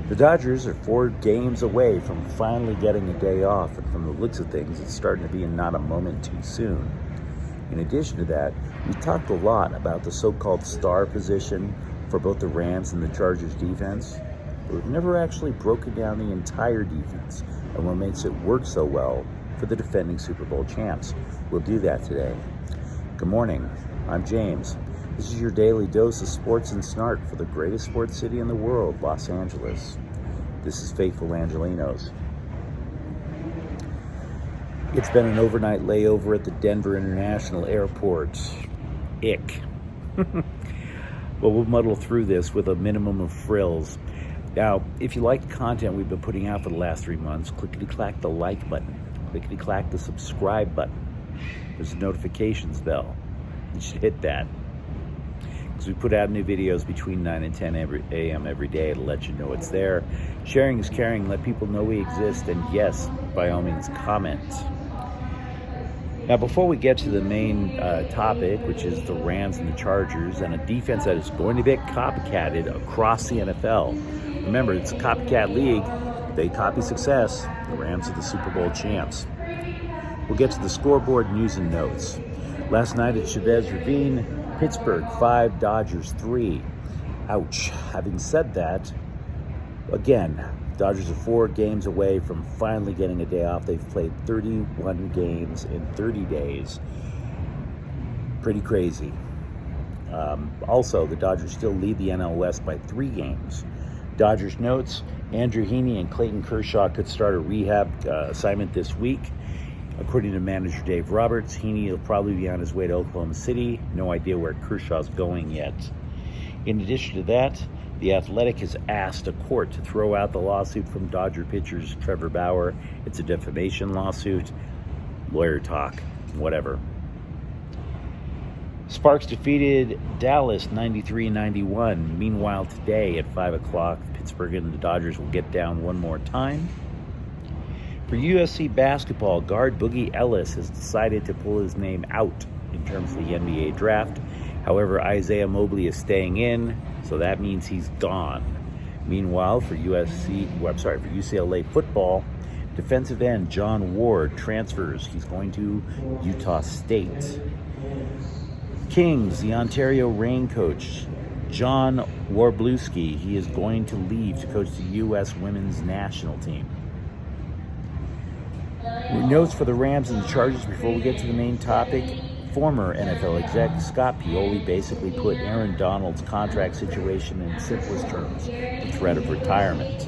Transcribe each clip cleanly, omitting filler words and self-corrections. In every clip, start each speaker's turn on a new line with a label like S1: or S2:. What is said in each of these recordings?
S1: The Dodgers are 4 games away from finally getting a day off, and from the looks of things, it's starting to be not a moment too soon. In addition to that, we've talked a lot about the so-called star position for both the Rams and the Chargers defense, but we've never actually broken down the entire defense and what makes it work so well for the defending Super Bowl champs. We'll do that today. Good morning, I'm James. This is your daily dose of sports and snark for the greatest sports city in the world, Los Angeles. This is Faithful Angelenos. It's been an overnight layover at the Denver International Airport. Ick. Well, we'll muddle through this with a minimum of frills. Now, if you like the content we've been putting out for the last 3 months, clickety-clack the like button. Clickety-clack the subscribe button. There's a notifications bell. You should hit that. Because we put out new videos between 9 and 10 a.m. every day to let you know it's there. Sharing is caring. Let people know we exist. And yes, by all means, comment. Now, before we get to the main topic, which is the Rams and the Chargers, and a defense that is going to get copycatted across the NFL. Remember, it's a copycat league. They copy success. The Rams are the Super Bowl champs. We'll get to the scoreboard news and notes. Last night at Chavez Ravine, Pittsburgh 5, Dodgers 3. Ouch. Having said that, again, Dodgers are 4 games away from finally getting a day off. They've played 31 games in 30 days. Pretty crazy. Also, the Dodgers still lead the NL West by 3 games. Dodgers notes, Andrew Heaney and Clayton Kershaw could start a rehab assignment this week. According to manager Dave Roberts, Heaney will probably be on his way to Oklahoma City. No idea where Kershaw's going yet. In addition to that, The Athletic has asked a court to throw out the lawsuit from Dodger pitchers Trevor Bauer. It's a defamation lawsuit. Lawyer talk, whatever. Sparks defeated Dallas 93-91. Meanwhile, today at 5 o'clock, Pittsburgh and the Dodgers will get down one more time. For USC basketball, guard Boogie Ellis has decided to pull his name out in terms of the NBA draft. However, Isaiah Mobley is staying in, so that means he's gone. Meanwhile, for UCLA football, defensive end John Ward transfers. He's going to Utah State. Kings, the Ontario Reign coach, John Warbluski, he is going to leave to coach the U.S. women's national team. Notes for the Rams and the Chargers before we get to the main topic. Former NFL exec Scott Pioli basically put Aaron Donald's contract situation in simplest terms, the threat of retirement.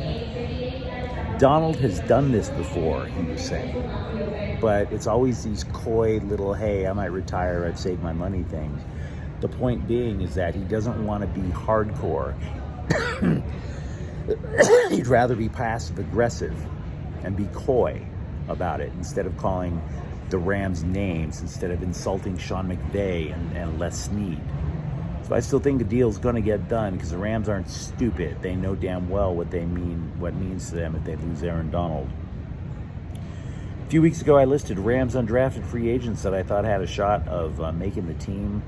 S1: Donald has done this before, he was saying, but it's always these coy little, hey, I might retire, I've saved my money things. The point being is that he doesn't want to be hardcore. He'd rather be passive-aggressive and be coy about it instead of calling the Rams names, instead of insulting Sean McVay and Les Snead. So I still think the deal's going to get done because the Rams aren't stupid. They know damn well what it means to them if they lose Aaron Donald. A few weeks ago, I listed Rams undrafted free agents that I thought had a shot of making the team.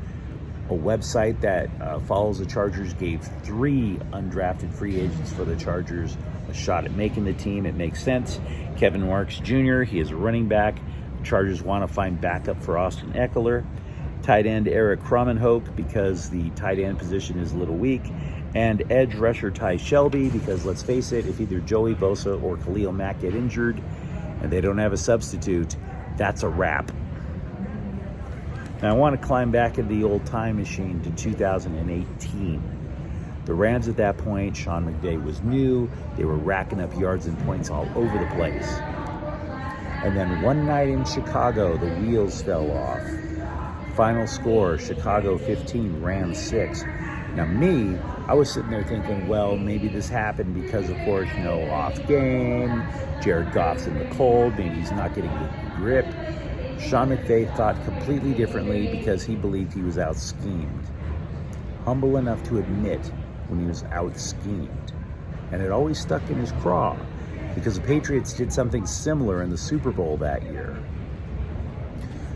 S1: A website that follows the Chargers gave 3 undrafted free agents for the Chargers a shot at making the team. It makes sense. Kevin Marks Jr., he is a running back. Chargers want to find backup for Austin Eckler. Tight end Eric Krommenhoek, because the tight end position is a little weak. And edge rusher Ty Shelby, because let's face it, if either Joey Bosa or Khalil Mack get injured and they don't have a substitute, that's a wrap. Now I want to climb back into the old time machine to 2018. The Rams at that point, Sean McVay was new. They were racking up yards and points all over the place. And then one night in Chicago, the wheels fell off. Final score, Chicago 15, Rams 6. Now me, I was sitting there thinking, well, maybe this happened because, of course, off game. Jared Goff's in the cold. Maybe he's not getting good grip. Sean McVay thought completely differently because he believed he was out-schemed. Humble enough to admit when he was out-schemed. And it always stuck in his craw because the Patriots did something similar in the Super Bowl that year.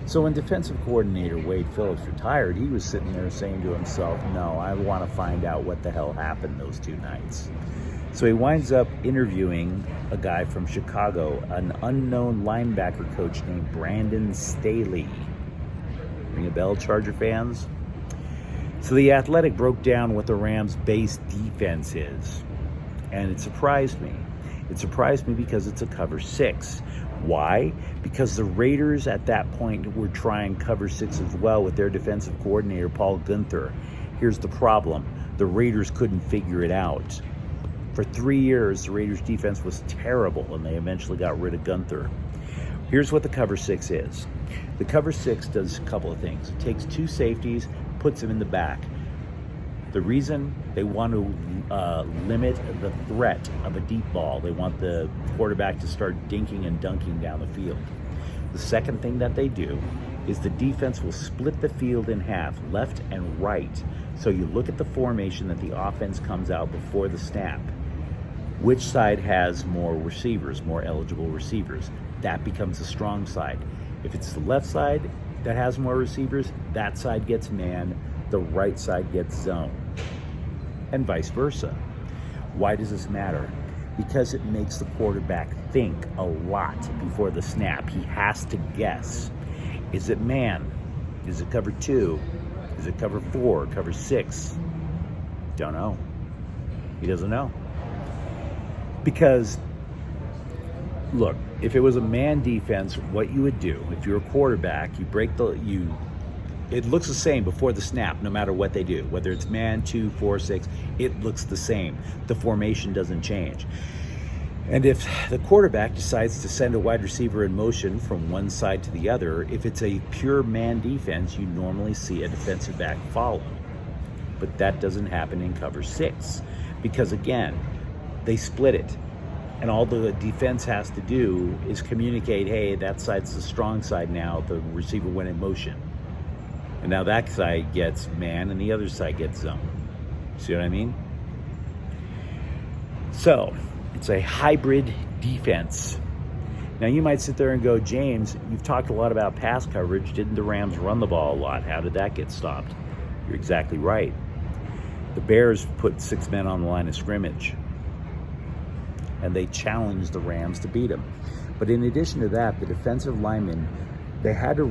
S1: So when defensive coordinator Wade Phillips retired, he was sitting there saying to himself, no, I want to find out what the hell happened those 2 nights. So he winds up interviewing a guy from Chicago, an unknown linebacker coach named Brandon Staley. Ring a bell, Charger fans? So the Athletic broke down what the Rams' base defense is, and it surprised me. It surprised me because it's a cover 6. Why? Because the Raiders at that point were trying cover 6 as well with their defensive coordinator, Paul Guenther. Here's the problem. The Raiders couldn't figure it out. For 3 years, the Raiders' defense was terrible, and they eventually got rid of Guenther. Here's what the cover 6 is. The cover 6 does a couple of things. It takes 2 safeties, puts them in the back. The reason they want to limit the threat of a deep ball, they want the quarterback to start dinking and dunking down the field. The second thing that they do is the defense will split the field in half, left and right. So you look at the formation that the offense comes out before the snap. Which side has more receivers, more eligible receivers? That becomes the strong side. If it's the left side that has more receivers, that side gets man, the right side gets zone, and vice versa. Why does this matter? Because it makes the quarterback think a lot before the snap. He has to guess. Is it man? Is it cover 2? Is it cover 4? Cover 6? Don't know. He doesn't know. Because, look, if it was a man defense, what you would do, if you're a quarterback, it looks the same before the snap, no matter what they do. Whether it's man, 2, 4, 6, it looks the same. The formation doesn't change. And if the quarterback decides to send a wide receiver in motion from one side to the other, if it's a pure man defense, you normally see a defensive back follow. But that doesn't happen in cover 6. Because again, they split it. And all the defense has to do is communicate, hey, that side's the strong side now. The receiver went in motion. And now that side gets man and the other side gets zone. See what I mean? So, it's a hybrid defense. Now you might sit there and go, James, you've talked a lot about pass coverage. Didn't the Rams run the ball a lot? How did that get stopped? You're exactly right. The Bears put 6 men on the line of scrimmage, and they challenged the Rams to beat them. But in addition to that, the defensive linemen, they had to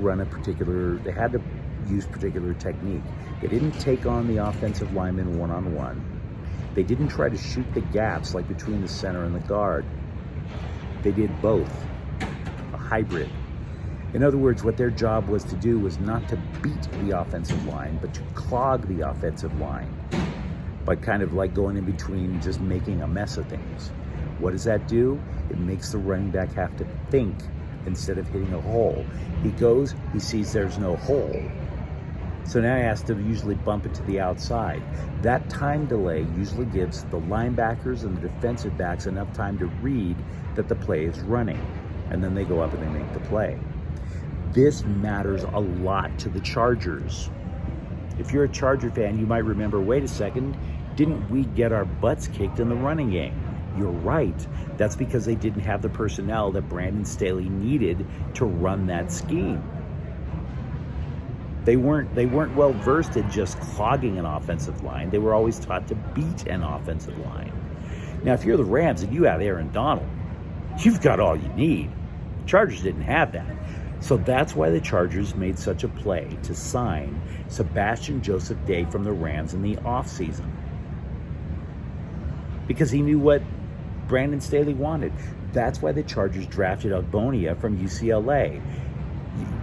S1: use particular technique. They didn't take on the offensive linemen one-on-one. They didn't try to shoot the gaps like between the center and the guard. They did both, a hybrid. In other words, what their job was to do was not to beat the offensive line, but to clog the offensive line by kind of like going in between, just making a mess of things. What does that do? It makes the running back have to think instead of hitting a hole. He goes, he sees there's no hole. So now he has to usually bump it to the outside. That time delay usually gives the linebackers and the defensive backs enough time to read that the play is running. And then they go up and they make the play. This matters a lot to the Chargers. If you're a Charger fan, you might remember, wait a second, didn't we get our butts kicked in the running game? You're right. That's because they didn't have the personnel that Brandon Staley needed to run that scheme. They weren't well versed in just clogging an offensive line. They were always taught to beat an offensive line. Now, if you're the Rams and you have Aaron Donald, you've got all you need. Chargers didn't have that. So that's why the Chargers made such a play to sign Sebastian Joseph Day from the Rams in the offseason. Because he knew what Brandon Staley wanted. That's why the Chargers drafted Agbonia from UCLA.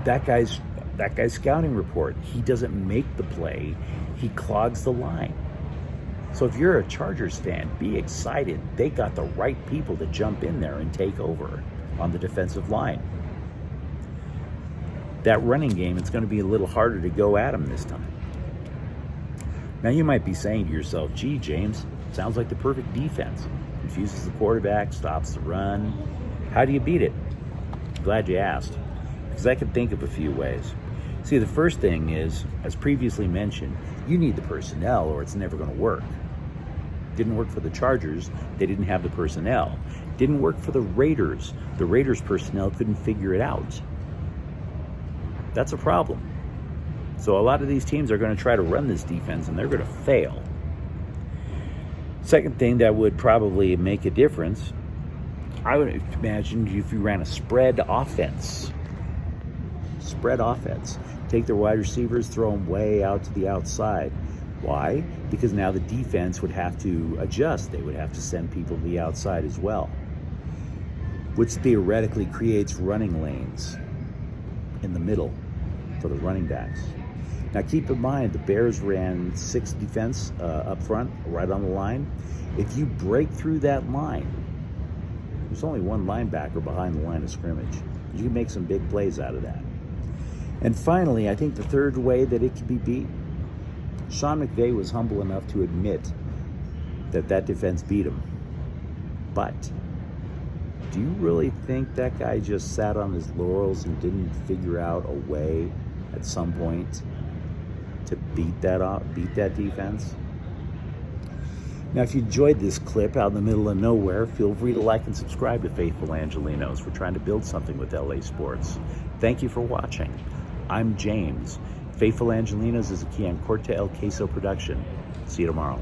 S1: That guy's scouting report, he doesn't make the play, he clogs the line. So if you're a Chargers fan, be excited. They got the right people to jump in there and take over on the defensive line. That running game, it's going to be a little harder to go at them this time. Now you might be saying to yourself, gee, James, sounds like the perfect defense. Confuses the quarterback, stops the run. How do you beat it? Glad you asked, because I could think of a few ways. See, the first thing is, as previously mentioned, you need the personnel or it's never going to work. Didn't work for the Chargers. They didn't have the personnel. Didn't work for the Raiders. The Raiders personnel couldn't figure it out. That's a problem. So a lot of these teams are going to try to run this defense, and they're going to fail. Second thing that would probably make a difference, I would imagine if you ran a spread offense. Spread offense. Take their wide receivers, throw them way out to the outside. Why? Because now the defense would have to adjust. They would have to send people to the outside as well, which theoretically creates running lanes in the middle for the running backs. Now keep in mind, the Bears ran 6 defense up front, right on the line. If you break through that line, there's only one linebacker behind the line of scrimmage. You can make some big plays out of that. And finally, I think the third way that it could be beat, Sean McVay was humble enough to admit that defense beat him. But do you really think that guy just sat on his laurels and didn't figure out a way at some point to beat that defense? Now, if you enjoyed this clip out in the middle of nowhere, feel free to like and subscribe to Faithful Angelenos. We're trying to build something with LA sports. Thank you for watching. I'm James. Faithful Angelenos is a Quian Corte El Queso production. See you tomorrow.